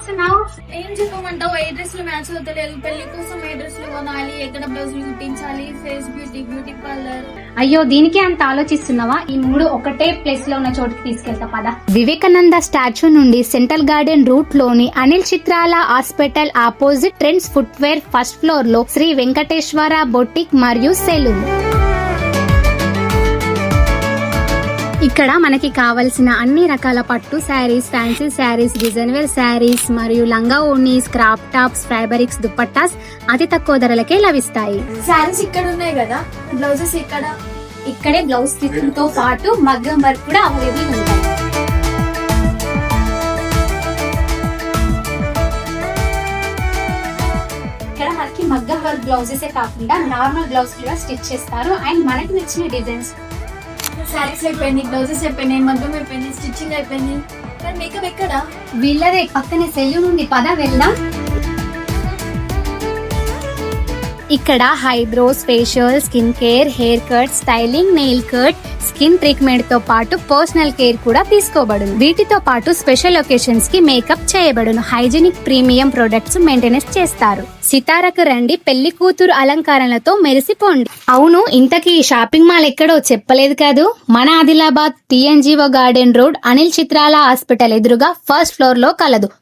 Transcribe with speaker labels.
Speaker 1: చేస్తున్నావు?
Speaker 2: ఏం చెప్పమంటావు? ఏ డ్రెస్లు మ్యాచ్ అవుతలేదు, పెళ్లి కోసం ఏ డ్రెస్లు కొనాలి, ఎక్కడ బ్లౌజులు కుట్టించాలి, ఫేస్ బ్యూటీ పార్లర్.
Speaker 1: అయ్యో దీనికి అంత ఆలోచిస్తున్నావా? ఈ 3 ఒకటే ప్లేస్ లో ఉన్న చోటుకి తీసుకెళ్తా పద.
Speaker 3: వివేకానంద స్టాచ్యూ నుండి సెంట్రల్ గార్డెన్ రూట్ లోని Anil Chitrala hospital opposite trends footwear first floor లో శ్రీ వెంకటేశ్వర బొటిక్ మరియు సెలూన్. ఇక్కడ మనకి కావలసిన అన్ని రకాల పట్టు saris, fancy saris, design wear saris మరియు లంగా ఓణీస్, క్రాప్ టాప్స్, ఫ్యాబ్రిక్స్, దుపట్టాస్ అతి తక్కువ ధరలకే లభిస్తాయి.
Speaker 2: శారీస్ ఇక్కడ ఉన్నాయి కదా, బ్లౌజెస్ ఇక్కడ.
Speaker 1: ఇక్కడే బ్లౌజ్ స్టిచ్చింగ్ తో పాటు మగ్గం వర్క్ కూడా అవైలబుల్ ఉంటాయి. ఇక్కడ మనకి మగ్గం వర్క్ బ్లౌజెస్ కాకుండా నార్మల్ బ్లౌజ్ కూడా స్టిచ్ చేస్తారు. అండ్ మనకి నచ్చిన డిజైన్స్.
Speaker 2: శారీస్ అయిపోయింది, బ్లౌజెస్ అయిపోయినాయి, మగ్గం అయిపోయింది, స్టిచ్చింగ్ అయిపోయింది. కానీ మేకప్ ఎక్కడ?
Speaker 1: వీళ్ళదే పక్కనే సెలూన్ ఉంది, పద వెళ్దాం.
Speaker 3: ఇక్కడ eyebrows, facial, skin care, hair cut, styling, nail cut, skin treatment తో పాటు పర్సనల్ కేర్ కూడా తీసుకోబడును. వీటితో పాటు స్పెషల్ ఒకేషన్స్ కి మేకప్ చేయబడును. హైజీనిక్ ప్రీమియం ప్రొడక్ట్స్ మెయింటెనెన్స్ చేస్తారు. సితారకు రండి, పెళ్లి కూతురు అలంకరణలతో మెరిసిపోండి. అవును, ఇంతకీ షాపింగ్ మాల్ ఎక్కడో చెప్పలేదు కాదు. మన Adilabad TNGO garden road Anil Chitrala hospital ఎదురుగా ఫస్ట్ ఫ్లోర్ లో కలదు.